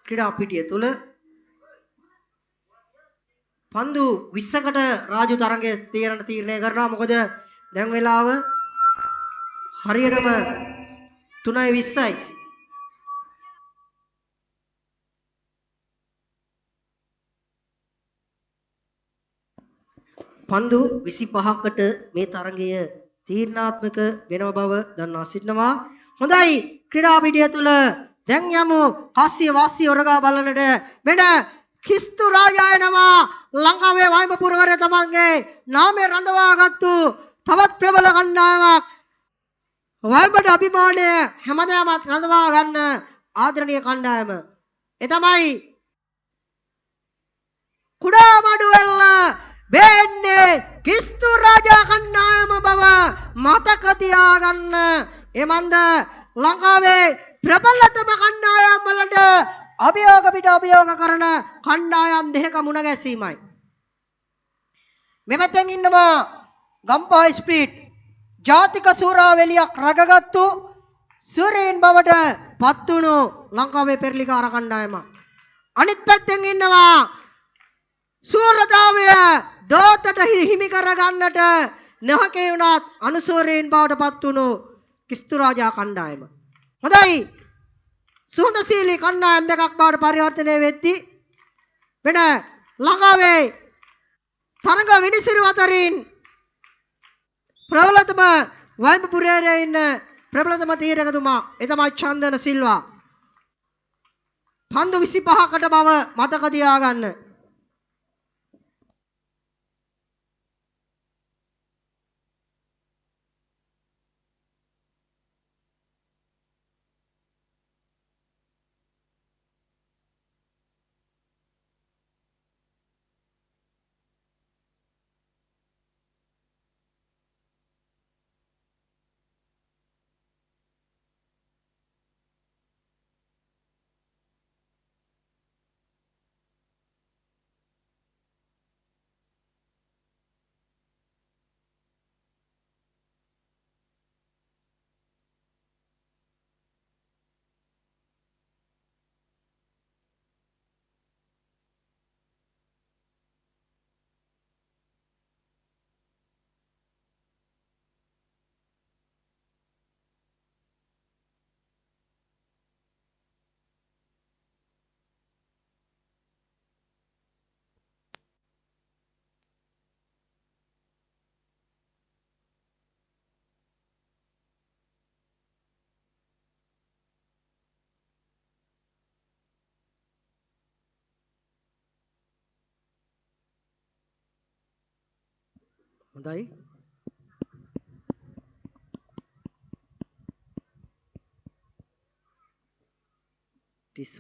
ක්‍රීඩා පිටිය තුල පන්දු 20කට රාජු තරඟයේ තීරණය කරනවා. මොකද දැන් වෙලාව හරියටම 3:20යි. පන්දු 25කට මේ තරඟය තීරණාත්මක වෙනව බව දන්වා සිටිනවා. හොඳයි ක්‍රීඩා පිටිය තුල දැන් යමු කාසිය වාසිය ඔරගා බලන්නට. මෙන්න කිස්තු රාජායනවා ලංකාවේ වයිඹ පුරවරය තමන්ගේ නාමය රඳවාගත්තු තවත් ප්‍රබල කණ්ඩායමක්. වයිඹට අභිමානය හැමදාමත් රඳවා ගන්න ආදරණීය කණ්ඩායම. ඒ තමයි කුඩාමඩුවෙල්ල වෙන්නේ කිස්තු රාජා කණ්ඩායම බව මතක තියාගන්න. එමන්ද ලංකාවේ ප්‍රබලතම කණ්ඩායම් වලට අභියෝග පිට අභියෝග කරන කණ්ඩායම් දෙක මුණ ගැසීමයි. මෙපැත්තෙන් ඉන්නවා ගම්පහ ස්පීඩ් ජාතික සූරාවැලියක් රැකගත්තු සූරීන් බවට පත්වුණු ලංකාවේ පෙරලිකාර කණ්ඩායමක්. අනිත් පැත්තෙන් ඉන්නවා සූරතාවය දෝතට හිමි කරගන්නට නොහැකි වුණත් අනුසූරීන් බවට පත්වුණු කිස්තු රාජා කණ්ඩායම. හොඳයි සුහදශීලී කණ්ඩායම් දෙකක් බවට පරිවර්තනය වෙද්දී වෙන ලංකාවේ තරඟ විනිසිරු අතරින් ප්‍රබලතම වයිඹ පුරේරේ ඉන්න ප්‍රබලතම තීරකතුමා ඒ තමයි චන්දන සිල්වා. පන්දු 25කට බව මතක තියාගන්න. හොඳයි ටිස්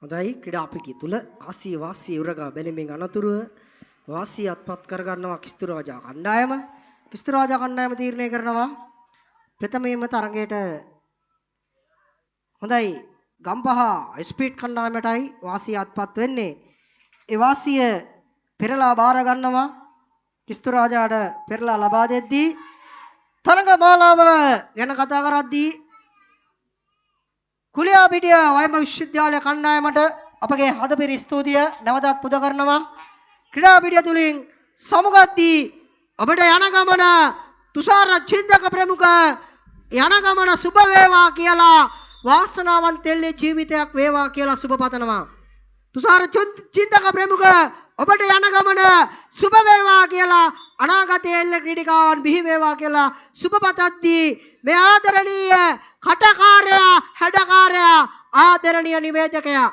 හොඳයි ක්‍රීඩා පිටිය තුල කාසිය වාසිය උරගා බැලීමෙන් අනතුරුව වාසිය අත්පත් කරගන්නවා කිස්තු රාජා කණ්ඩායම. කිස්තු රාජා කණ්ඩායම තීරණය කරනවා ප්‍රථමයෙන්ම තරගයට හොඳයි ගම්පහ ස්පීඩ් කණ්ඩායමටයි වාසිය අත්පත් වෙන්නේ. ඒ වාසිය පෙරලා බාර ගන්නවා කිස්තු රාජාට පෙරලා ලබා දෙද්දී තරග මාලාව ගැන කතා කරද්දී කුලියාපිටිය වයිඹ විශ්වවිද්‍යාලය කණ්ඩායමට අපගේ හදපිරි ස්තුතිය නැවතත් පුද කරනවා. ක්‍රීඩා පිටිය තුලින් සමුගත්දී ඔබට යන ගමන තුෂාර චින්තක ප්‍රමුඛ යන ගමන සුබ වේවා කියලා වාසනාවන්ත එල්ලේ ජීවිතයක් වේවා කියලා සුබ පතනවා. තුෂාර චින්තක ප්‍රමුඛ ඔබට යන ගමන සුබ වේවා කියලා අනාගතයේ එල්ල ක්‍රීඩිකාවන් බිහි වේවා කියලා සුබ පතද්දී මේ ආදරණීය කටකාරයා හැඩකාරයා ආදරණීය නිවේදකයා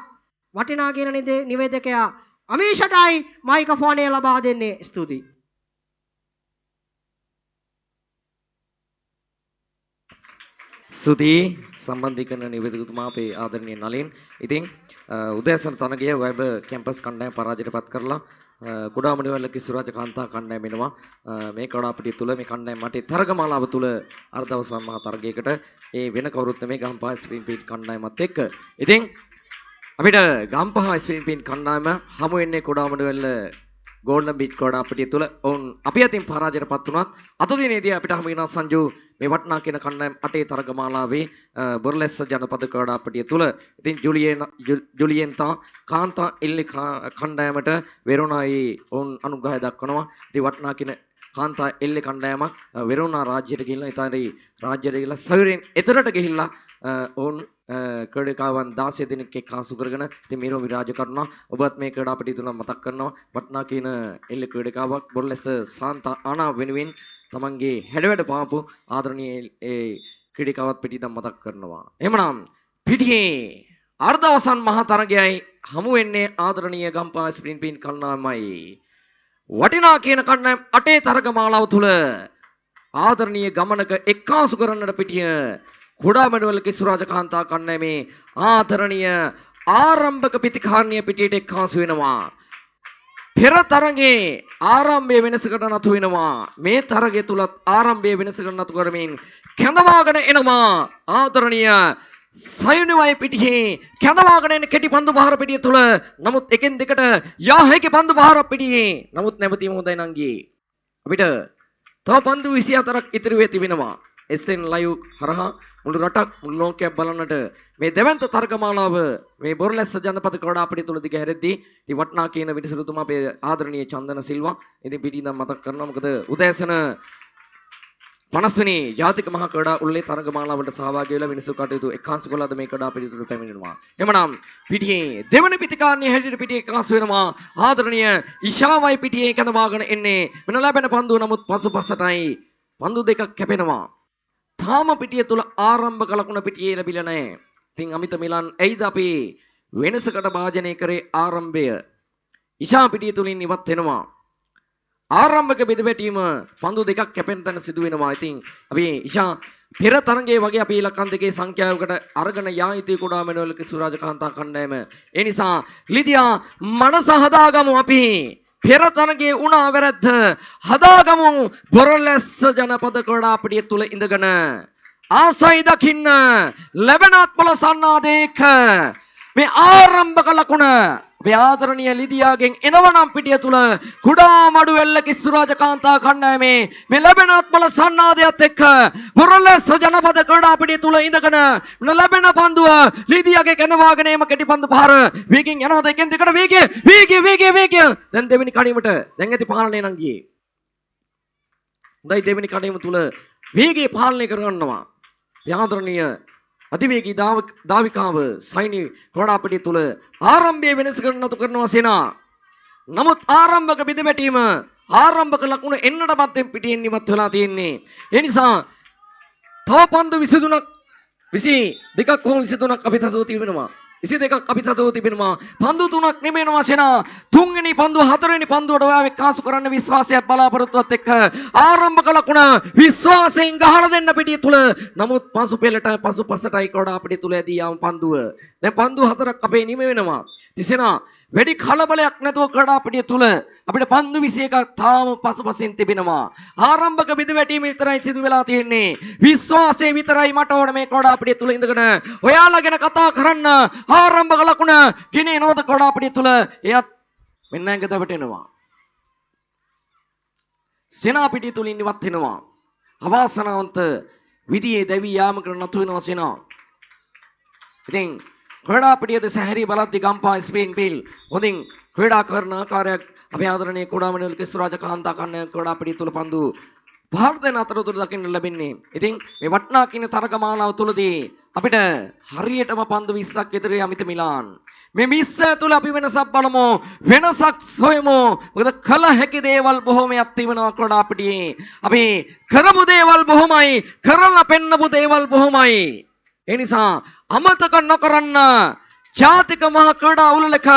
වටිනා කියන නිවේදකයා අමීෂටයි මයික්‍රොෆෝනය ලබා දෙන්නේ. ස්තුතියි. ස්තුතියි සම්බන්ධීකරණ නිවේදකතුමා අපේ ආදරණීය නලින්. ඉතින් උදෑසන තරගයේ වෙබ් කැම්පස් කණ්ඩායම පරාජයටපත් කරලා කුඩාමඩිවැල්ල කිසුරාජ කාන්තා කණ්ඩායම වෙනවා. මේ කඩාපිටිය තුල මේ කණ්ඩායම මටේ තරගමාලාව තුල අර්ධවසර මහා තරගයකට ඒ වෙන කවුරුත් නෙමෙයි ගම්පහ ස්ප්‍රින්ග්ෆීල්ඩ් කණ්ඩායමත් එක්ක. ඉතින් අපිට ගම්පහ ස්ප්‍රින්ග්ෆීල්ඩ් කණ්ඩායම හමු වෙන්නේ කුඩාමඩිවැල්ල ගෝල්ඩන් බීච් කඩාපිටිය තුල ඔවුන් අපි අතින් පරාජයටපත් වුණත් අද දිනේදී අපිට හමු වෙනවා සංජු මේ වටනා කියන කණ්ඩායම අටේ තරගමාලාවේ බොරලැස්ස ජනපද කඩාපිටිය තුල. ඉතින් ජුලියෙන්තා කාන්තා එල්ලි කණ්ඩායමට වෙරෝනායි ඔවුන් අනුග්‍රහය දක්වනවා. ඉතින් වටනා කියන කාන්තා එල්ලි කණ්ඩායමක් වෙරෝනා රාජ්‍යයට ගිහිල්ලා ඉතින් රාජ්‍යයට ගිහිල්ලා සයුරෙන් එතරට ගිහිල්ලා ඔවුන් ක්‍රීඩකාවන් 16 දෙනෙක් එක්කාසු කරගෙන ඉතින් මේරෝ විරාජ කරනවා. ඔබත් මේ ක්‍රීඩාපිටිය තුල මතක් කරනවා වටනා කියන එල්ලි ක්‍රීඩකාවක් බොරලැස්ස සාන්තා ආනා වෙනුවෙන් තමන්ගේ හැඩවැඩ පාපු ආදරණීය ඒ ක්‍රීඩකාවත් පිටියෙන් මතක් කරනවා. එහෙමනම් පිටියේ අර්ධවසන් මහා තරගයයි හමු වෙන්නේ ආදරණීය ගම්පහ ස්ප්‍රින්ග්ෆීල්ඩ් කණ්ඩායමයි. වටිනා කියන කණ්ඩායම අටේ තරගමාලාව තුල ආදරණීය ගමනක එක්කාසු කරන්නට පිටිය කුඩාමඩුවල කිසුරාජ කාන්තා කණ්ඩායමේ ආදරණීය ආරම්භක පිටිකාරණීය පිටියට එක්කාසු වෙනවා. පෙර තරගයේ ආරම්භයේ වෙනසකට නතු වෙනවා. මේ තරගය තුලත් ආරම්භයේ වෙනසකට නතු කරමින් කැඳවාගෙන එනවා ආදරණීය සයුනිවයි පිටියේ කැඳවාගෙන එන කෙටි පන්දු පහර පිටිය තුල. නමුත් එකෙන් දෙකට යා හැකි පන්දු පහර පිටියේ. නමුත් නැවතීම හොඳයි නංගී. අපිට තව පන්දු 24ක් ඉතිරි වෙ තිබෙනවා. SN live හරහා මුළු රටක් මුළු ලෝකයක් බලන්නට මේ දෙවන්ත තරගමාලාව මේ බොරලැස්ස ජනපද කඩාපිටිය තුල දිග හැරෙද්දී ඉතින් වටනා කියන විනිසුරුතුමා අපේ ආදරණීය චන්දන සිල්වා ඉතින් පිටින් මතක් කරනවා. මොකද උදෑසන 50 වෙනි ජාතික මහා කඩා උල්ලේ තරගමාලාවට සහභාගී වෙලා විනිසුරු කටයුතු එක්කාසු කළාද මේ කඩාපිටිය තුල පැමිණෙනවා. එhmenan පිටියේ දෙවන පිටිකාරණිය හැටියට පිටියේ එක්කාසු වෙනවා ආදරණීය ඉෂාවයි පිටියේ කැඳවාගෙන එන්නේ. මෙන්න ලැබෙන පන්දුව නමුත් පසුපසටයි පන්දු දෙකක් කැපෙනවා. තාම පිටිය තුල ආරම්භක ලකුණ පිටියේ ලැබිලා නැහැ. ඉතින් අමිත මිලන් ඇයිද අපි වෙනසකට භාජනය කරේ ආරම්භය? ඉෂා පිටිය තුලින් ඉවත් වෙනවා. ආරම්භක බෙදවැටීම පන්දු දෙකක් කැපෙන තැන සිදු වෙනවා. ඉතින් අපි ඉෂා පෙර තරගයේ වගේ අපි ඉලක්කම් දෙකේ සංඛ්‍යාවකට අරගෙන යා යුතුයි කුඩාමඩුවල කිසුරාජ කාන්තා කණ්ඩායම. ඒ නිසා ලිදියා මනස හදාගමු අපි. පෙර තරගයේ වුණා වැරද්ද හදාගමු. බොරලැස්ස ජනපද කඩාපිටිය තුල ඉඳගෙන ආසයි දකින්න ලැබෙනත් බල සන්නාදේක මේ ආරම්භක ලකුණ අපේ ආදරණීය ලිදියාගෙන් එනවනම් පිටිය තුල කුඩාමඩුවැල්ල කිසුරාජ කාන්තා කණ්ඩායමේ මේ ලැබෙනත් බල සන්නාදයත් එක්ක බොරලැස්ස ජනපද කඩාපිටිය තුල ඉඳගෙන ලැබෙන පන්දුව ලිදියාගේ කැඳවාගෙන එම කෙටි පන්දු පහර වේගෙන් යනවාද එකෙන් දෙකට වේගය දැන් දෙවෙනි කඩේමට දැන් ඇති පාලනය නම් ගියේ. හොඳයි දෙවෙනි කඩේම තුල වේගය පාලනය කරගන්නවා. ආදරණීය අතිවේගී දාවිකාව සයිනි කඩාපිටිය තුල ආරම්භයේ වෙනස කරනතු කරනවා සේනා. නමුත් ආරම්භක බෙදවැටීම ආරම්භක ලකුණ එන්නටපත් පිටියෙන් ඉවත් වෙලා තියෙන්නේ. ඒ නිසා තව පන්දු 22ක් හෝ 23ක් අපි සතුව තිබෙනවා. 22ක් අපි සතුව තිබෙනවා. පන්දු 3ක් නෙමෙනවා සේනා. තුන්වෙනි පන්දුව හතරවෙනි පන්දුවට ඔයාව එක්කාසු කරන්න විශ්වාසයක් බලාපොරොත්තුවත් එක්ක ආරම්භක ලකුණ විශ්වාසයෙන් ගහලා දෙන්න පිටිය තුල. නමුත් පසු පෙළට පසුපසටයි කඩාපිටිය තුල ඇදී යාම පන්දුව. දැන් පන්දු හතරක් අපේ නිම වෙනවා. තිසෙනා වැඩි කලබලයක් නැතුව කඩාපිටිය තුල අපිට පන්දු 21ක් තාම පසුපසින් තිබෙනවා. ආරම්භක බෙදවැටීම විතරයි සිදු වෙලා තියෙන්නේ. විශ්වාසය විතරයි මට ඕන මේ කඩාපිටිය තුල ඉඳගෙන ඔයාලා ගැන කතා කරන්න. ආරම්භක ලකුණ ගිනේ නෝද කඩාපිටිය තුල එයත් මෙන්න ඇඟ දවටෙනවා. සේනා පිටිය තුලින් ඉවත් වෙනවා. අවාසනාවන්ත විදියේ දැවි යාම කරන නතු වෙනවා සේනා. ඉතින් කඩාපිටියද සැහැරි බලද්දි ගම්පහ ස්ප්‍රින්ග්ෆීල්ඩ් හොඳින් ක්‍රීඩා කරන ආකාරයක් අපේ ආදරණීය කුඩාමඩුවල කිසුරාජ කාන්තා කණ්ඩායම කඩාපිටිය තුල පන්දු පහර දෙන අතරතුර දකින්න ලැබෙන්නේ. ඉතින් මේ වටනා කියන තරගමාලාව තුලදී අපිට හරියටම පන්දු 20ක් ඉදිරියේ අමිත මිලාන්. මේ 20 තුල අපි වෙනසක් බලමු. වෙනසක් සොයමු. මොකද කල හැකි දේවල් බොහොමයක් තිබෙනවා කඩාපිටියේ. අපි කරමු දේවල් බොහොමයි. කරලා පෙන්නපු දේවල් බොහොමයි. ඒ නිසා අමතක නොකරන්න ජාතික මහා ක්‍රීඩා උළෙලක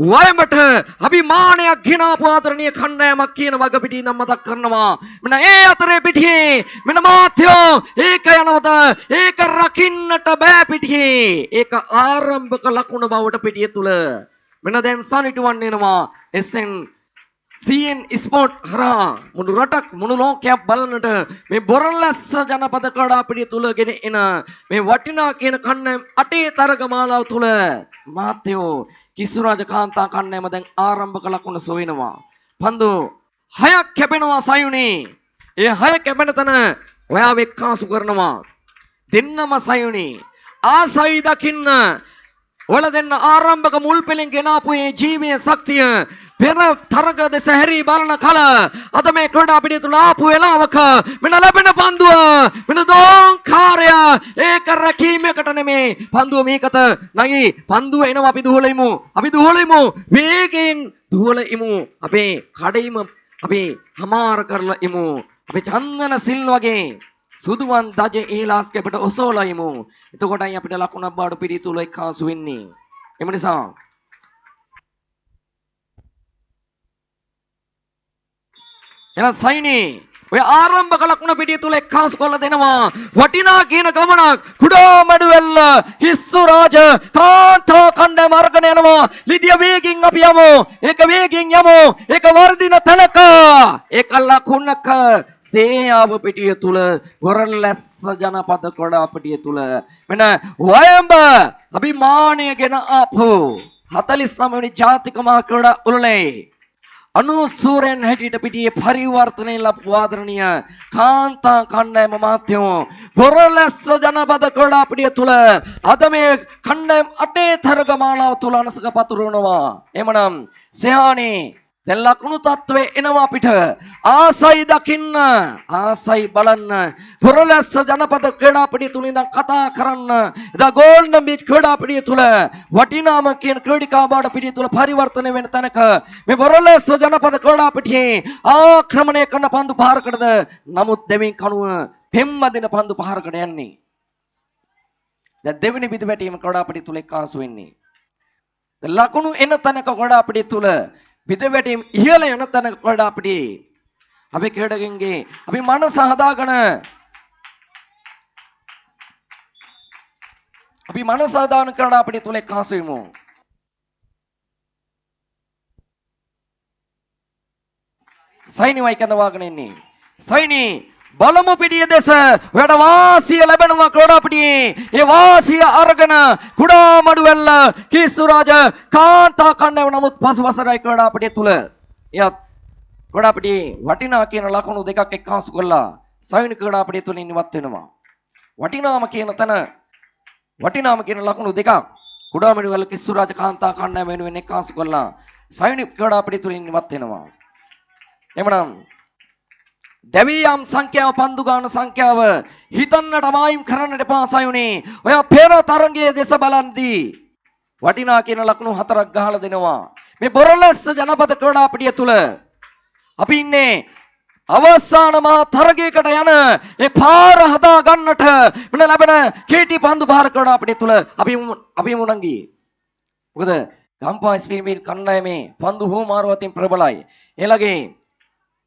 වයඹට අභිමානයක් ගෙනාපු ආදරණීය කණ්ඩායමක් කියන වගපිටිය නම් මතක් කරනවා. මෙන්න ඒ අතරේ පිටියේ මෙන්න මාත්‍යෝ ඒක යනවද? ඒක රකින්නට බෑ පිටියේ. ඒක ආරම්භක ලකුණ බවට පිටිය තුල මෙන්න දැන් සනිටුවන් එනවා. CN ස්පෝර්ට් හරහා මුළු රටක් මුළු ලෝකයක් බලන්නට මේ බොරලැස්ස ජනපද ක්‍රීඩාපිටිය තුල ගෙන එන මේ වටිනා කියන කණ්ඩායම් 8 තරග මාලාව තුල මාත්‍යෝ කිසුරාජ කාන්තා කණ්ඩායම දැන් ආරම්භක ලකුණ සොයනවා. පන්දු 6ක් කැපෙනවා සයුනේ. ඒ 6 කැපෙන තැන ඔයා වෙක්කාසු කරනවා. දෙන්නම සයුනේ. ආසයි දකින්න ඔල දෙන්න ආරම්භක මුල් පෙළෙන් ගෙනාපු මේ ජීවීය ශක්තිය පෙර තරග දෙස හැරී බලන කල අද මේ ක්‍රීඩාපිටිය තුල ආපු වෙලාවක මෙන්න ලැබෙන පන්දුව මෙන්න දෝංකාරය ඒක රැකීමකට නෙමේ පන්දුව මේකට නැගී පන්දුව එනවා අපි දුවලෙමු වේගෙන් දුවලෙමු අපේ කඩයිම අපි හමාර කරලා ඉමු අපි චන්දන සිල් වගේ සුදුවන් දජ ඒලාස් කැපට ඔසෝලා ඉමු එතකොටයි අපිට ලකුණක් බාඩු පිටිය තුල එක්කාසු වෙන්නේ එම නිසා එන සයිනි ඔය ආරම්භක ලකුණ පිටිය තුල එක්කාසු කරලා දෙනවා වටිනා කියන ගමනක් කුඩාමඩුවෙල්ල හිස්සුරාජ කාන්තා කණ්ඩායම අරගෙන යනවා ලිදිය වේගින් අපි යමු ඒක වේගින් යමු ඒක වර්ධින තලක ඒක ලකුණක සේයාව පිටිය තුල ගොරලැස්ස ජනපද ක්‍රීඩාපිටිය තුල මෙන්න වයඹ අභිමානයගෙන ආපු 49 වෙනි ජාතික මහා ක්‍රීඩා උළෙලේ අනුසූරෙන් හැටියට පිටියේ පරිවර්තනය ලැබු ආදරණීය කාන්තා කණ්ඩායම මාත්‍යෝ බොරලැස්ස ජනපද ක්‍රීඩාපිටිය තුල අද මේ කණ්ඩායම් 8 තරග මාලාව තුල අනසක පතුරවනවා එමනම් සයානේ දැන් ලකුණු තත්ත්වේ එනවා අපිට ආසයි දකින්න ආසයි බලන්න බොරලැස්ස ජනපද ක්‍රීඩාපිටිය තුල ඉඳන් කතා කරන්න එදා ගෝල්ඩන් බීච් ක්‍රීඩාපිටිය තුල වටිනාම කියන ක්‍රීඩිකා බාඩ පිටිය තුල පරිවර්තනය වෙන තැනක මේ බොරලැස්ස ජනපද ක්‍රීඩාපිටියේ ආක්‍රමණය කරන පන්දු පහරකටද නමුත් දෙමින් කණුව පෙම්වදින පන්දු පහරකට යන්නේ දැන් දෙවෙනි බිඳ වැටීම ක්‍රීඩාපිටිය තුල එක්කාසු වෙන්නේ ලකුණු එන තැනක ක්‍රීඩාපිටිය තුල විදවැටීම් ඉහළ යන තැනක ක්‍රීඩාපිටියේ අපි ක්‍රීඩකයන්ගේ අපි මනස හදාගෙන ක්‍රීඩාපිටිය තුල එක්කාසු වෙමු සයිනි වයි කඳවාගෙන ඉන්නේ සයිනි බලමු පිටිය දෙස වැඩ වාසිය ලැබෙනවා ක්‍රීඩාපිටියේ ඒ වාසිය අරගෙන කුඩාමඩුවෙල්ල කිස්සුරාජ කාන්තා කණ්ඩායම නමුත් පසුවසරයි ක්‍රීඩාපිටිය තුල එයත් ක්‍රීඩාපිටියේ වටිනා කියන ලකුණු දෙකක් එක්කාසු කරලා සයිනික ක්‍රීඩාපිටිය තුලින් ඉවත් වෙනවා වටිනාම කියන ලකුණු දෙකක් කුඩාමඩුවෙල්ල කිස්සුරාජ කාන්තා කණ්ඩායම වෙනුවෙන් එක්කාසු කරලා සයිනික ක්‍රීඩාපිටිය තුලින් ඉවත් වෙනවා එමනම් දෙවියම් සංඛ්‍යාව පන්දු ගන්න සංඛ්‍යාව හිතන්නට මායිම් කරන්නට එපා සයුනේ ඔය පෙර තරංගයේ දෙස බලන්දී වටිනා කියන ලකුණු 4ක් ගහලා දෙනවා මේ බොරලැස්ස ජනපද ක්‍රීඩාපිටිය තුල අපි ඉන්නේ අවසාන මහා තරගයකට යන ඒ පාර හදා ගන්නට මෙන්න ලැබෙන කීටි පන්දු පාර ක්‍රීඩාපිටිය තුල අපි මුණංගි මොකද ගම්පා ස්පීමින් කණ්ඩායමේ පන්දු හුමාරුව අතින් ප්‍රබලයි එළගේ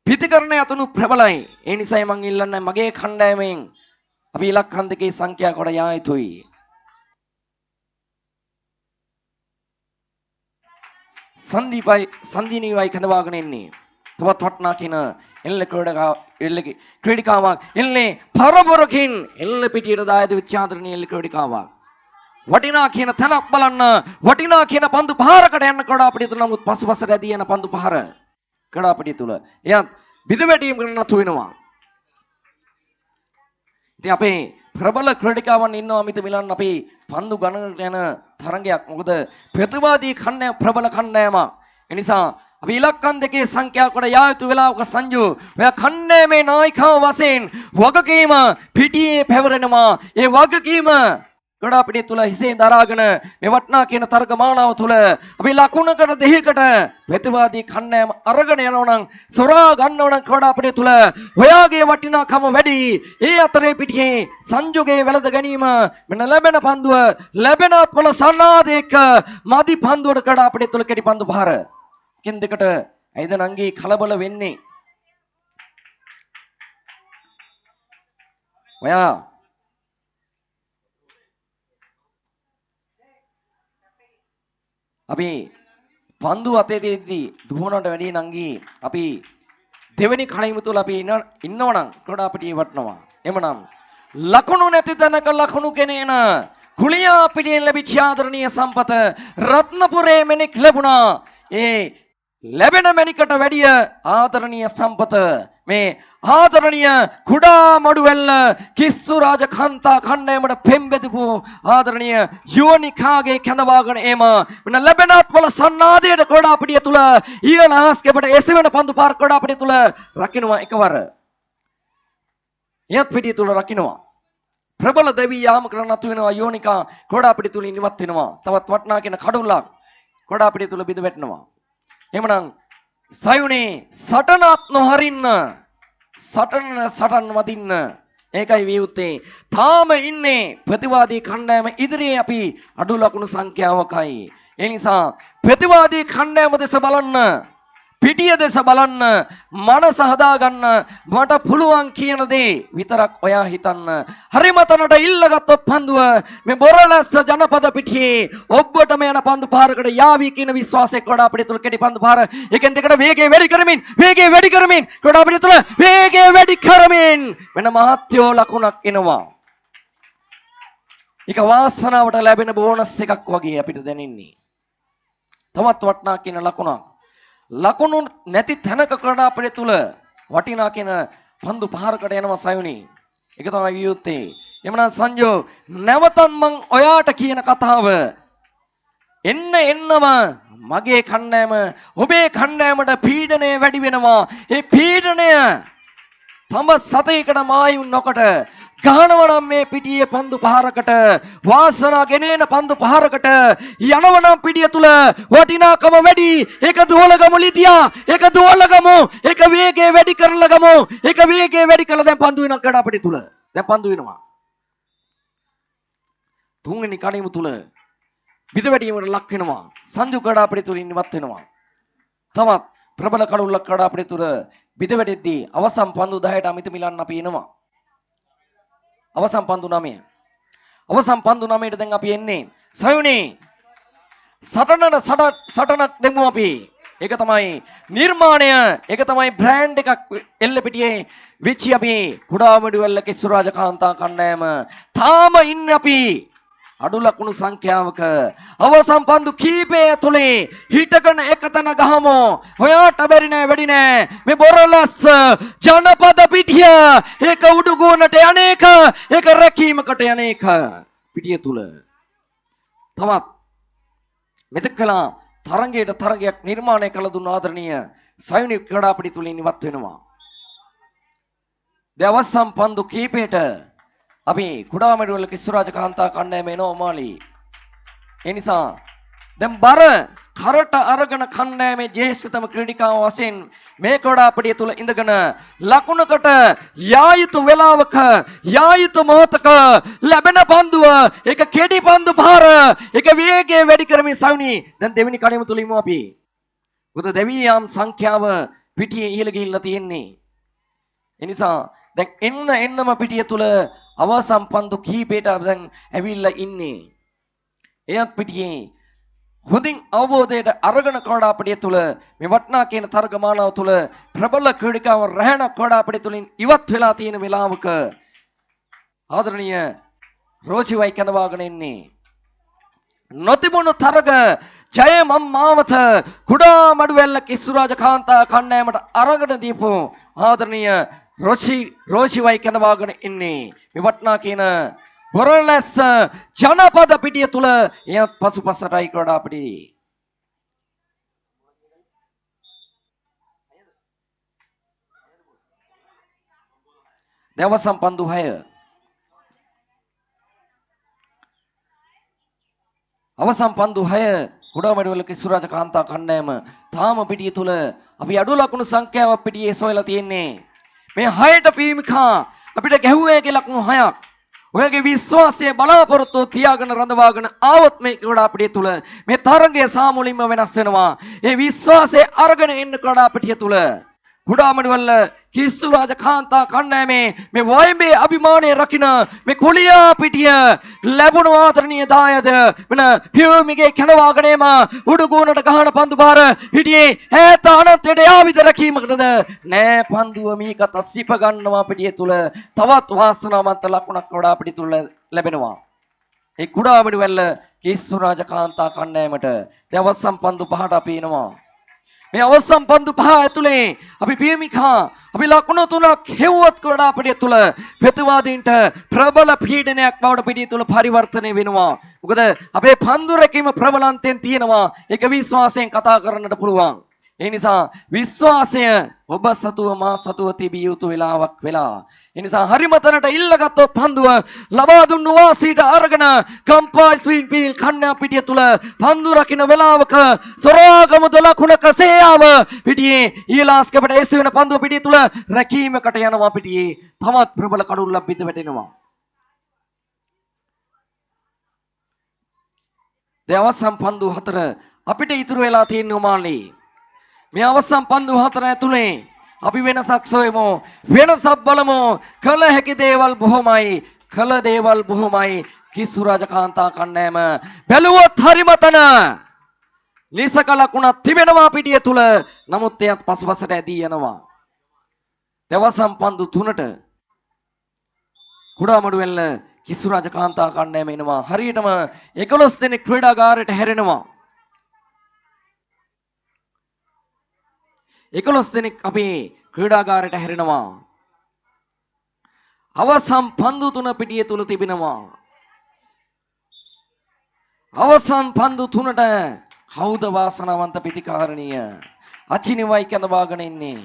පිටිකරණ යතුණු ප්‍රබලයි ඒ නිසායි මං ඉල්ලන්නේ මගේ කණ්ඩායමෙන් අපි ඉලක්කම් දෙකේ සංඛ්‍යා කොට යා යුතුයි සංදීනීවයි කඳවාගෙන ඉන්නේ තවත් වටනා කියන ක්‍රීඩිකාවක් එල්ලේ පරපරකින් එල්ල පිටියට දායද විචාදරණීය එල්ල ක්‍රීඩිකාවක් වටිනා කියන තැනක් බලන්න වටිනා කියන පන්දු පහරකට යන්න ක්‍රීඩාපිටිය තුල නමුත් පසුපස රැදී යන පන්දු පහර ක්‍රීඩාපිටිය තුල එයත් බිඳවැටීම් කරන නතු වෙනවා ඉතින් අපේ ප්‍රබල ක්‍රීඩිකාවන් ඉන්නවා මිත මිලන් අපේ පන්දු ගණනට යන තරගයක් මොකද ප්‍රතිවාදී කණ්ඩායම ප්‍රබල කණ්ඩායමක් ඒ නිසා අපි ඉලක්කම් දෙකේ සංඛ්‍යා කොට යා යුතු වෙලාවක සංජු ඔය කණ්ඩායමේ නායකව වශයෙන් වගකීම පිටියේ පැවරෙනවා ඒ වගකීම ගොඩාපිටිය තුල හිසේ දරාගෙන මේ වටනා කියන තර්ක මාලාව තුල අපි ලකුණකට දෙහිකට ප්‍රතිවාදී කණ්ඩායම අරගෙන යනවා නම් සොරා ගන්නව නම් ගොඩාපිටිය තුල ඔයාගේ වටිනාකම වැඩි. ඒ අතරේ පිටියේ සංජෝගයේ වැළඳ ගැනීම මෙන්න ලැබෙන පන්දුව ලැබෙනත් වල සන්නාදයක මදි පන්දුවට ගොඩාපිටිය තුල කෙටි පන්දු පහර. කින් දෙකට ඇයිද නංගී කලබල වෙන්නේ? ඔයා අපි පන්දු අතේ දෙද්දී දුවනට වැඩි නංගී අපි දෙවෙනි කණීම තුල අපි ඉන්නවනම් ගොඩාපිටිය වටනවා. එමනම් ලකුණු නැති තැනක ලකුණු ගෙනේන කුලියා පිටියෙන් ලැබිච්ච ආදරණීය සම්පත රත්නපුරේ මෙනික් ලැබුණා. ඒ ලැබෙන මණිකට වැඩිය ආදරණීය සම්පත මේ ආදරණීය කුඩා මඩුවැල්ල කිස්සු රාජකාන්තා කණ්ඩායමට පෙම්බෙදපු ආදරණීය යුවනිකාගේ කැඳවාගෙන එම මෙන්න ලැබෙනත් වල සන්නාදයට ගොඩාපිටිය තුල ඊළඟ ආස්කෙපට එසවෙන පන්දු පාර ගොඩාපිටිය තුල රකින්නවා එකවර. යත් පිටිය තුල රකින්නවා. ප්‍රබල දෙවි යාම කරන අතු වෙනවා යෝනිකා ගොඩාපිටිය තුල ඉනිවත් වෙනවා. තවත් වටනා කියන කඩුල්ලක් ගොඩාපිටිය තුල බිඳ වැටෙනවා. එමනම් සයුනේ සටනත් නොහරින්න සටන් වදින්න ඒකයි වියුත්තේ. තාම ඉන්නේ ප්‍රතිවාදී කණ්ඩායම ඉදිරියේ අපි අඩු ලකුණු සංඛ්‍යාවකයි. ඒ නිසා ප්‍රතිවාදී කණ්ඩායම දෙස බලන්න, පිටිය දෙස බලන්න, මනස හදාගන්න මට පුළුවන් කියන දේ විතරක් ඔයා හිතන්න. හරිම තැනට ඉල්ලගත්තොත් පන්දුව මේ බොරලැස්ස ජනපද පිටියේ ඔබටම යන පන්දු පාරකට යාවි කියන විශ්වාසයක් ගොඩාපිටිය තුල කෙටි පන්දු පාර එකෙන් දෙකට වේගය වැඩි කරමින් ගොඩාපිටිය තුල වේගය වැඩි කරමින් වෙන මහත්යෝ ලකුණක් එනවා. ඒක වාසනාවට ලැබෙන බෝනස් එකක් වගේ අපිට දැනෙන්නේ. තවත් වටනා කියන ලකුණක්. ලකුණු නැති තැනක ගොඩාපිටිය තුල වටිනා කියන පන්දු පහරකට යනවා සයුනි. ඒක තමයි වියුත්තේ. එමනම් සංජෝ නැවතත් මං ඔයාට කියන කතාව එන්නම මගේ කණ්ඩායම ඔබේ කණ්ඩායමට පීඩනය වැඩි වෙනවා. ඒ පීඩනය තම සතේකට මායිම් නොකොට ගහනවනම් මේ පිටියේ පන්දු පහරකට වාසනා ගෙනේන පන්දු පහරකට යනවනම් පිටිය තුල වටිනාකම වැඩි. ඒක දුවලගමු ලිතියා. ඒක දුවලගමු. ඒක වේගය වැඩි කරලගමු. ඒක වේගය වැඩි කළා දැන් පන්දු වෙනවා ගඩාපිටිය තුල. දැන් පන්දු වෙනවා. තුන්වෙනි කණීම තුල බිඳ වැටීමකට ලක් වෙනවා. සංජු ගඩාපිටිය තුල ඉන්නවත් වෙනවා. තවත් ප්‍රබල කඩුල්ලක් ගඩාපිටිය තුල බිඳ වැටෙද්දී අවසන් පන්දු 10ට අමිත මිලන්න අපි එනවා. අවසන් පන්දු 9. අවසන් පන්දු 9ට දැන් අපි එන්නේ. සයුනේ සටනක් දෙමු අපි. ඒක තමයි නිර්මාණය. ඒක තමයි බ්‍රෑන්ඩ් එකක් එල්ල පිටියේ විචි අපි කුඩාමඩුවැල්ල කිස්සු රාජකාන්තා කණ්ඩායම. තාම ඉන්නේ අපි අඩු ලකුණු සංඛ්‍යාවක. අවසන් පන්දු කීපය තුලේ හිටගෙන එකතන ගහමු. ඔයාට බැරි නෑ වැඩි නෑ. මේ බොරලස් ජනපද පිටිය ඒක උඩුගුණට යන්නේක ඒක රැකීමකට යන්නේක පිටිය තුල. තවත් මෙතෙක් කළා තරගයක් නිර්මාණය කළ දුන්න ආදරණීය සයුනික් ගඩාපිටිය තුලින් ඉවත් වෙනවා. දවසම් පන්දු කීපයට අපි කුඩාමඩුවල කිස්සු රාජකාන්තා කණ්ඩායම එනවා මාලි. ඒ නිසා දැන් බර කරට අරගෙන කණ්ඩායමේ ජේෂ්ඨතම ක්‍රීඩිකාව වශයෙන් මේ ගොඩාපිටිය තුල ඉඳගෙන ලකුණකට යා යුතු වෙලාවක යා යුතු මොහොතක ලැබෙන පන්දුව ඒක කෙටි පන්දු පාර ඒක වේගය වැඩි කරමින් සවුනි දැන් දෙවෙනි කණීම තුල ඉමු අපි. මොකද දෙවියම් සංඛ්‍යාව පිටියේ ඉහළ ගිහිල්ලා තියෙන්නේ. ඒ නිසා දැන් එන්නම පිටිය තුල අවසන් පන්දු කීපයට දැන් ඇවිල්ලා ඉන්නේ. එයත් පිටියේ හොඳින් අවබෝධයට අරගෙන ගොඩාපිටිය තුල මේ වටනා කියන තරගමාලාව තුල ප්‍රබල ක්‍රීඩිකාව රැහන ගොඩාපිටිය තුලින් ඉවත් වෙලා තියෙන වෙලාවක ආදරණීය රෝචිවයි කැඳවාගෙන ඉන්නේ. නොතිබුණු තරග ජය මම්මාවත කුඩා මඩුවැල්ල කිස්සු රාජකාන්තා කණ්ඩායමට අරගෙන දීපු ආදරණීය රෝචිවයි කැඳවාගෙන ඉන්නේ. මේ වටනා කියන බොරලැස්ස ජනපද පිටිය තුල එයත් පසුපසටයි ගොඩාපිටිය. දවසම් පන්දු 6. අවසන් පන්දු 6 කුඩාමඩුවල කිසුරාජ කාන්තා කණ්ඩායම තාම පිටිය තුල අපි අඩු ලකුණු සංඛ්‍යාවක් පිටියේ සොයලා තියෙන්නේ. මේ 6ට පීමිකා අපිට ගැහුවේ කියලා ලකුණු 6ක්. ඔයගේ විශ්වාසය බලාපොරොත්තු තියාගෙන රඳවාගෙන ආවොත් මේ කුඩාපිටිය තුල මේ තරගය සාමුලින්ම වෙනස් වෙනවා. ඒ විශ්වාසය අරගෙන එන්න කුඩාපිටිය තුල කුඩාමඩුවල කිස්සුරාජ කාන්තා කණ්ඩායමේ මේ වයඹේ අභිමානය රකින්න මේ කුලියා පිටිය ලැබුණු ආදරණීය දායද වෙන පියුමිගේ කනවාගෙන එම උඩුගුණට ගහන පන්දු පාර පිටියේ ඈත අනන්තයට යාවිද රැකීමකටද නෑ පන්දුව මේකත් සිප ගන්නවා පිටිය තුල තවත් වාසනාවන්ත ලකුණක් කුඩාපිටිය තුල ලැබෙනවා. ඒ කුඩාමඩුවල කිස්සුරාජ කාන්තා කණ්ඩායමට දවසම් පන්දු 5ට අපි එනවා. මේ අවසන් පන්දු 5 ඇතුලේ අපි පියමිකා අපි ලකුණු 3ක් හෙව්වත් කුඩාපිටිය තුල ප්‍රතිවාදීන්ට ප්‍රබල පීඩනයක් බවට පිටිය තුල පරිවර්තනය වෙනවා. මොකද අපේ පන්දු රැකීම ප්‍රබලන්තෙන් තියෙනවා. ඒක විශ්වාසයෙන් කතා කරන්නට පුළුවන්. ඒ නිසා විශ්වාසය ඔබ සතුව මා සතුව තිබිය යුතු වෙලාවක් වෙලා. ඒ නිසා හරිම තැනට ඉල්ලගත්තොත් පන්දුව ලබා දුන්නු වාසීට අරගෙන කම්පා ස්වින් පීල් කන්‍යා පිටිය තුල පන්දු රකින්න වෙලාවක සොරාගම දලකුණක සේයාව පිටියේ ඊලාස්කපට එස් වෙන පන්දුව පිටිය තුල රැකීමකට යනවා. පිටියේ තවත් ප්‍රබල කඩුල්ලක් පිට වැටෙනවා. දවසම් පන්දු 4 අපිට ඉතුරු වෙලා තියෙන උමාලි මේ අවසන් පන්දු 4 ඇතුලේ අපි වෙනසක් සොයමු. වෙනසක් බලමු. කළ හැකි දේවල් බොහොමයි. කළ දේවල් බොහොමයි. කිසුරාජ කාන්තා කණ්ඩායම බැලුවොත් හරිමතන නිසක ලකුණක් තිබෙනවා පිටිය තුල. නමුත් එයත් පසුපසට ඇදී යනවා. දවසම් පන්දු 3ට කුඩාමඩුවෙල්ල කිසුරාජ කාන්තා කණ්ඩායම එනවා. හරියටම 11 දෙනෙක් ක්‍රීඩාගාරයට හැරෙනවා. 11 දෙනෙක් අපේ ක්‍රීඩාගාරයට හැරෙනවා. අවසන් පන්දු 3 පිටිය තුල තිබෙනවා. අවසන් පන්දු 3ට කවුද වාසනාවන්ත ප්‍රතිකාරණීය? අචිනිවයි කැඳවාගෙන ඉන්නේ.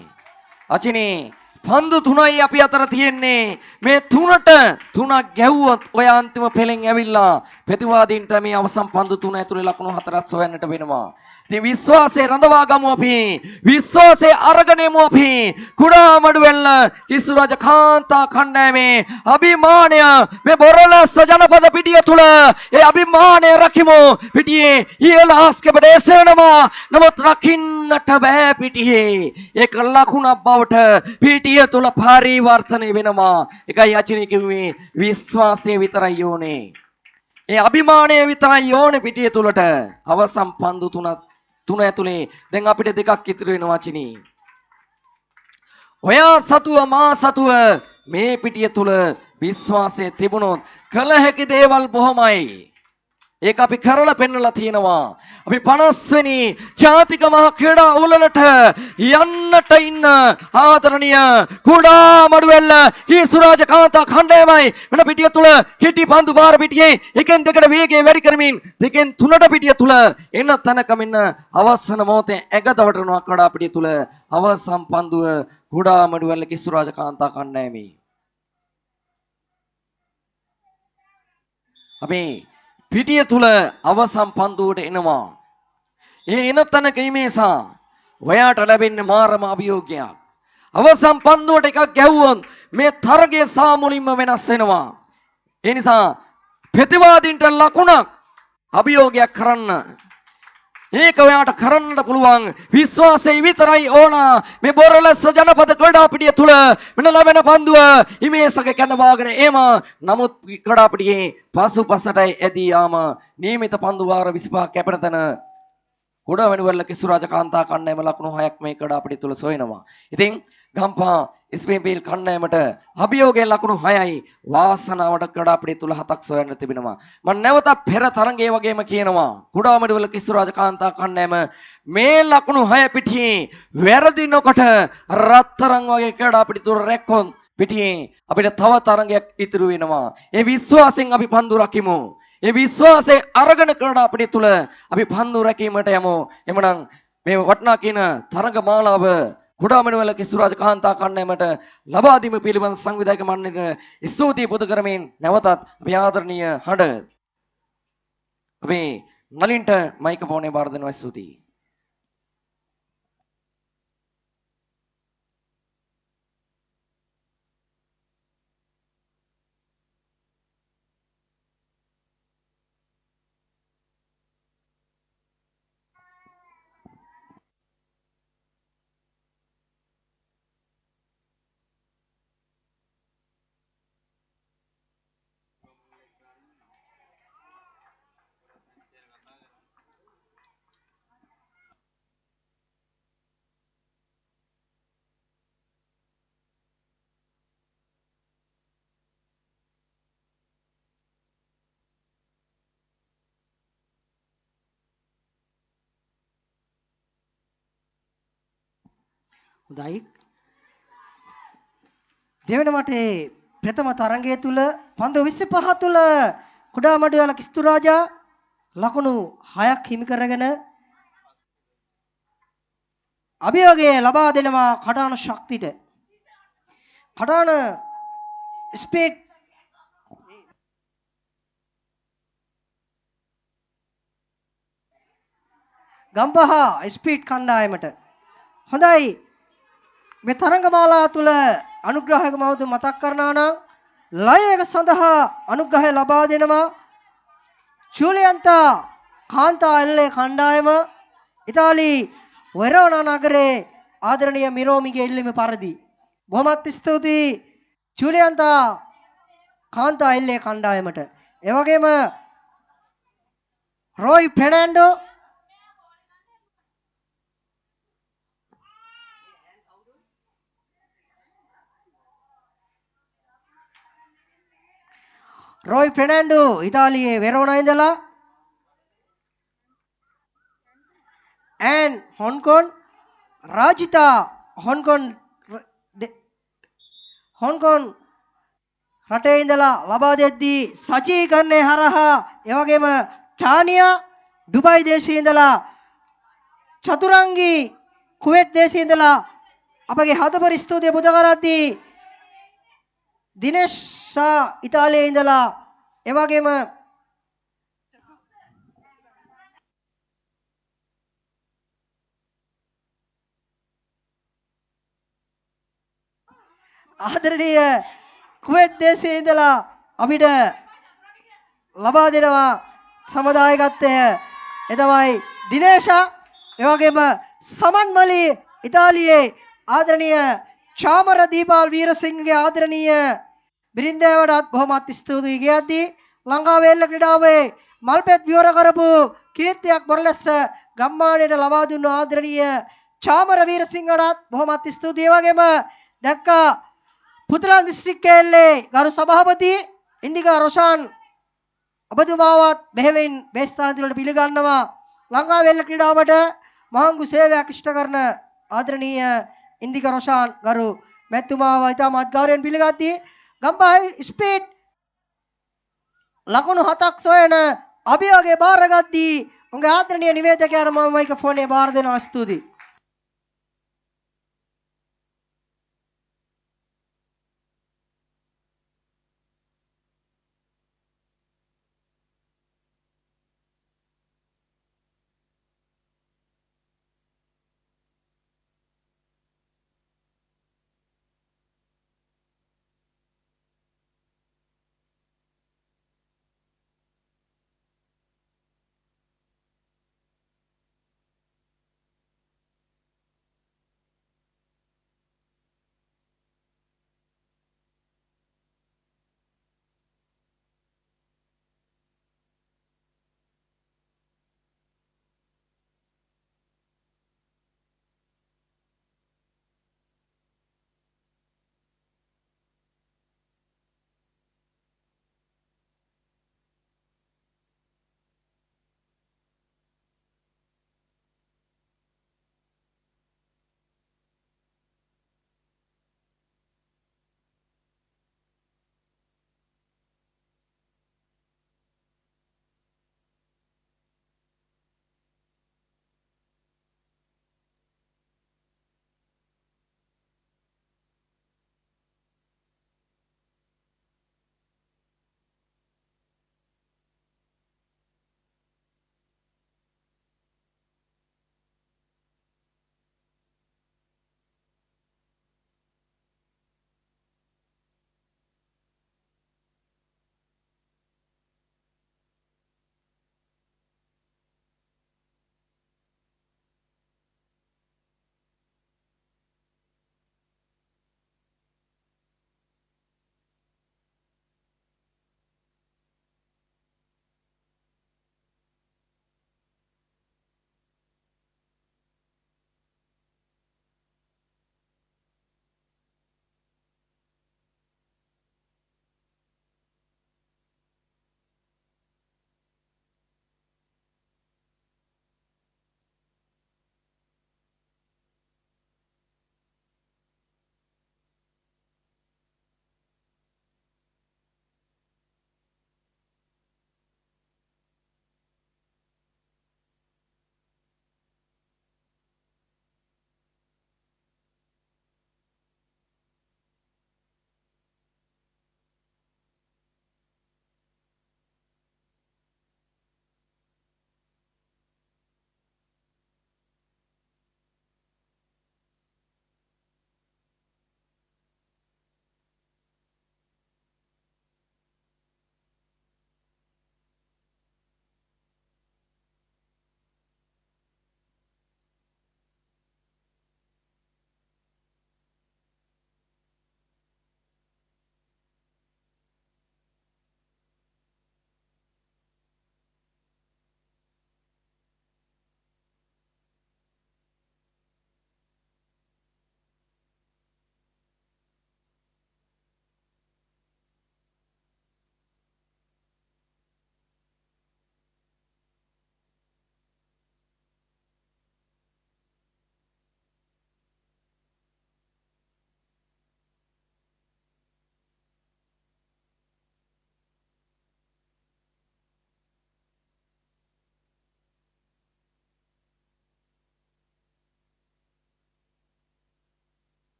අචිනි පන්දු 3යි අපි අතර තියෙන්නේ. මේ 3ට 3ක් ගැව්වොත් ඔය අන්තිම පෙලෙන් ඇවිල්ලා ප්‍රතිවාදීන්ට මේ අවසන් පන්දු 3 ඇතුලේ ලකුණු 4ක් සොයන්නට වෙනවා. ඉතින් විශ්වාසය රඳවා ගමු අපි. විශ්වාසය අරගෙන යමු අපි. කුඩාමඩුවෙල්ල කිසුරාජ කාන්තා කණ්ඩායමේ අභිමානය මේ බොරලැස්ස ජනපද පිටිය තුල ඒ අභිමානය රකිමු. පිටියේ ඉහළ ආස්කපට එසෙනවා. නමුත් රකින්නට බෑ පිටියේ. ඒක ලකුණක් බවට පිටිය තුල පරිවර්තනය වෙනවා. ඒකයි අචිනි කිව්වේ විශ්වාසය විතරයි ඕනේ. ඒ අභිමානය විතරයි ඕනේ පිටිය තුලට. අවසන් පන්දු 3 ඇතුලේ දැන් අපිට දෙකක් ඉතුරු වෙනවා චිනි. ඔයා සතුව මා සතුව මේ පිටිය තුල විශ්වාසය තිබුණොත් කළ හැකි දේවල් බොහොමයි. ඒක අපි කරලා පෙන්නලා තියෙනවා. අපි 50 වෙනි ජාතික මහා ක්‍රීඩා උළෙලට යන්නට ඉන්න ආදරණීය කුඩාමඩුවෙල්ල කිසුරාජ කාන්තා කණ්ඩායමයි වෙන පිටිය තුල කිටි පන්දු පාර පිටියේ එකෙන් දෙකට වේගය වැඩි කරමින් දෙකෙන් තුනට පිටිය තුල එන තැනක මෙන්න අවසන මොහොතේ ඇගදවටනවා කුඩා පිටිය තුල අවසන් පන්දුව කුඩාමඩුවෙල්ල කිසුරාජ කාන්තා කණ්ඩායමයි. අපි පිටිය තුල අවසන් පන්දුවට එනවා. ඒ එන තැනක ඉමේසා ඔයාට ලැබෙන්නේ මාරම අභියෝගයක්. අවසන් පන්දුවට එකක් ගැව්වොත් මේ තරගය සාමුලින්ම වෙනස් වෙනවා. ඒ නිසා ප්‍රතිවාදීන්ට ලකුණක් අභියෝගයක් කරන්න. ඒක ඔයාට කරන්නට පුළුවන්. විශ්වාසය විතරයි ඕන. මේ බොරලැස්ස ජනපද ක්‍රීඩාපිටිය තුල මෙන්න ලැබෙන පන්දුව ඉමේසක කැඳවාගෙන එම නමුත් ක්‍රීඩාපිටියේ පසුපසට ඇදී යාම නියමිත පන්දු වාර 25ක් කැපෙන තැන කුඩාමඩුවෙල්ල කිසුරාජ කාන්තා කණ්ඩායම ලකුණු 6ක් මේ ක්‍රීඩාපිටිය තුල සොයනවා. ඉතින් ගම්පා ස්පේන්පීල් කණ්ඩායමට අභියෝගයෙන් ලකුණු 6යි වාසනාවට ක්‍රීඩාපිටිය තුල 7ක් සොයන්න තිබෙනවා. මම නැවත පෙර තරඟයේ වගේම කියනවා කුඩාමඩුවෙල්ල කිසුරාජ කාන්තා කණ්ඩායම මේ ලකුණු 6 පිටියේ වැරදි නොකොට රත්තරන් වගේ ක්‍රීඩාපිටිය තුල රැක්කොත් පිටියේ අපිට තව තරඟයක් ඉතුරු වෙනවා. ඒ විශ්වාසයෙන් අපි පන්දු රකිමු. ඒ විශ්වාසයේ අරගෙන ක්‍රීඩාපිටිය තුල අපි පන්දු රැකීමට යමු. එමනම් මේ වටනා කියන තරඟ මාලාව කුඩාමඩුවෙල්ල කිසුරාජ කාන්තා කණ්ඩායමට ලබා දීම පිළිබඳ සංවිධායක මණ්ඩලයට ස්තුතියි පුද කරමින් නැවතත් අපි ආදරණීය හඬ අපි නලින්ට මයික ෆෝනේ බාර දෙනවා ස්තුතියි. හොඳයි. දෙවන මටේ ප්‍රථම තරඟය තුල පන්දු 25 තුල කුඩාමඩුවල කිස්තු රාජා ලකුණු 6ක් හිමි කරගෙන අභියෝගය ලබා දෙනවා කඩාන ශක්තියට. කඩාන ස්පීඩ් ගම්පහ ස්පීඩ් කණ්ඩායමට. හොඳයි. මේ තරංගමාලා තුල අනුග්‍රහයක මවතු මතක් කරනවා නම් ලයක සඳහා අනුග්‍රහය ලබා දෙනවා ජූලියන්තා කාන්තා එල්ලේ කණ්ඩායම ඉතාලි වෙරෝනා නගරේ ආදරණීය මිරෝමිගේ ඉල්ලීම පරිදි බොහොමත් ස්තුතියි ජූලියන්තා කාන්තා එල්ලේ කණ්ඩායමට. ඒ වගේම රොයි ෆෙර්නැන්ඩෝ ඉතාලියේ වෙරෝනා ඉඳලා and හොන්කොන් රාජිතා හොන්කොන් රටේ ඉඳලා ලබා දෙද්දී සජීකරණය හරහා එවැගේම ටානියා ඩුබයි දේශයේ ඉඳලා චතුරංගී කුවේට් දේශයේ ඉඳලා අපගේ හදපරි ස්තුතිය පුද කරද්දී දිනේෂ් ෂා ඉතාලියේ ඉඳලා එවැගේම ආදරණීය කුවේට් දේශයේ ඉඳලා අපිට ලබා දෙනවා සමදායකත්වය. ඒ තමයි දිනේෂා එවැගේම සමන්මලි ඉතාලියේ ආදරණීය චාමර දීපාල් වීරසිංහගේ ආදරණීය බිරින්දෑවටත් බොහොමත් ස්තුතියි කියද්දී ලංකාවේ එල්ල ක්‍රීඩාවේ මල්පෙත් විවර කරපු කීර්තියක් බොරලැස්ස ගම්මානයට ලබා දුන්නු ආදරණීය චාමර වීරසිංහටත් බොහොමත් ස්තුතියි. ඒ වගේම දැක්කා පුතුලන් දිස්ත්‍රික්කයේ එල්ලේ ගරු සභාපති ඉන්දිකා රොෂාන් ඔබතුමාවත් බෙහෙවින් මේ ස්ථාන තුලට පිළිගන්නවා. ලංකාවේ එල්ල ක්‍රීඩාවට මහඟු සේවයක් ඉෂ්ට කරන ආදරණීය ඉන්දිකා රොෂාන් ගරු මැතිතුමාව ඉතාමත් ගෞරවයෙන් පිළිගත්තී. ගම්පහ ස්පීඩ් ලකුණු 7ක් සොයන අභියෝගය බාරගත්දී උන්ගේ ආදරණීය නිවේදකයාට මම මයික්‍රොෆෝනේ බාර දෙනවා. ස්තුතියි.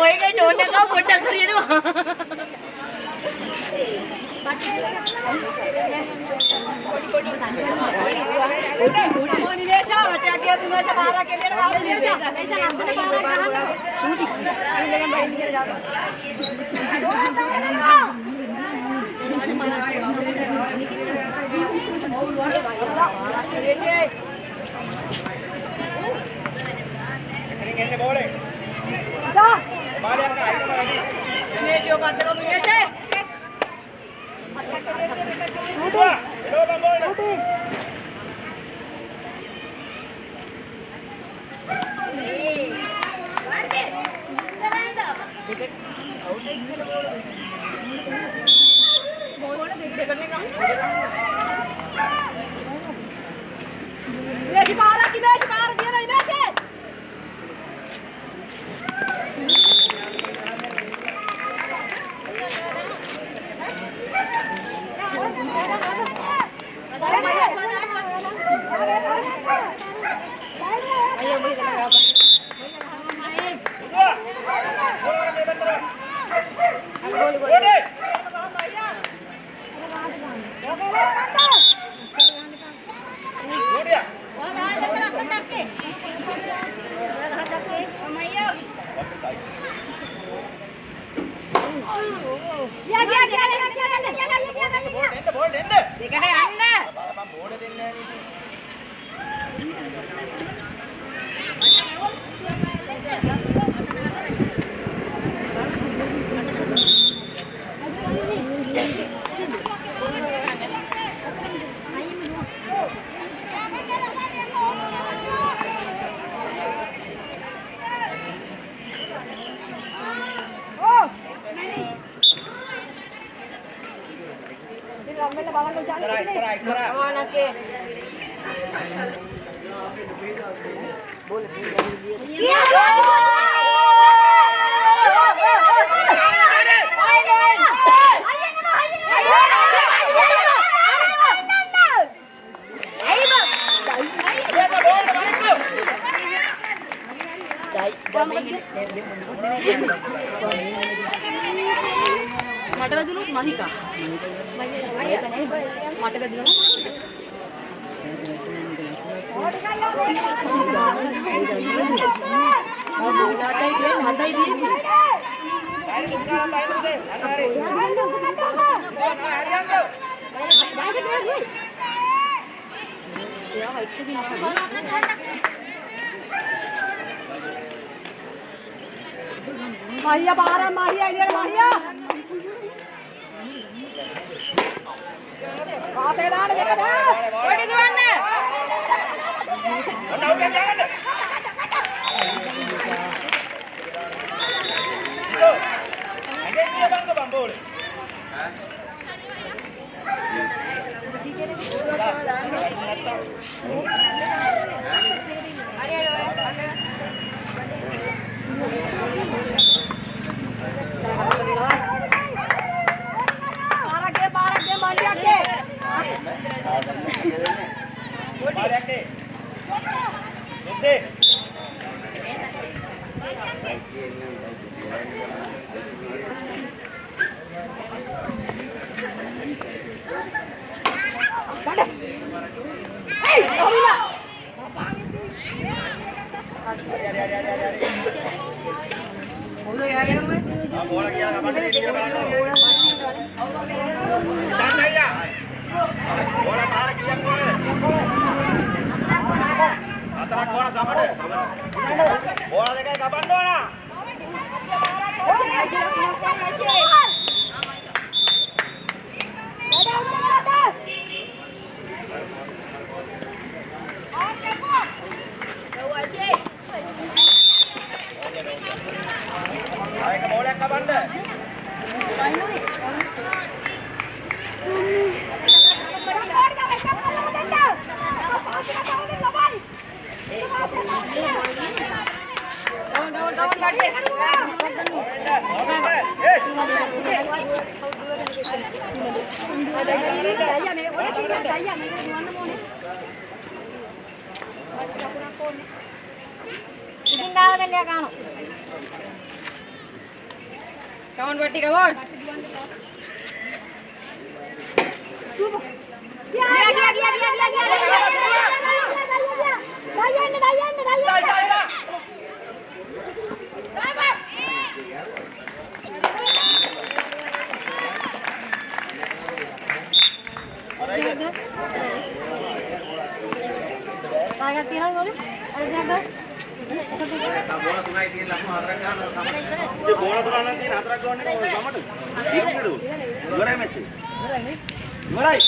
ඔයගේ ටෝන් එක පොඩ්ඩක් හරියනවා. නිවේෂා වටයක් ගිය නිවේෂා පාරක් එළියට ගහලා නිවේෂා. එතන අම්බන පාරක් ගහනවා. ඌටි. ඉල්ලගෙන බයින් කියලා ගාවා. එන්නේ බෝලේ. සා. බාලයක් අයින බලන්න. නිවේෂෝ කන්දරෝ නිවේෂේ. උඩ. එළව බෝලේ. Meshi para dia nahi Meshi. මට වැදුණොත් මහිකා මට වැදුණොත් Mahia para Mahia ini Mahia. Kate දාන්න දෙක දාන්න. කොහෙද දුවන්නේ? ඔන්න උඩ යන්න. අගේ කිය බංග බම්බෝලේ. ඉතින් දාගෙන යා ගන්නවා. Come on, Batti, come on. Agak tirang boleh? Ada jaga. බෝල තුනයි තියෙන ලක්ම හතරක් ගන්නවා තමයි. බෝල තුනක් නම් තියෙන හතරක් ගන්න ඕනේ සමට. ඉන්නේද? ඉවරයි මැච් එක. ඉවරයි.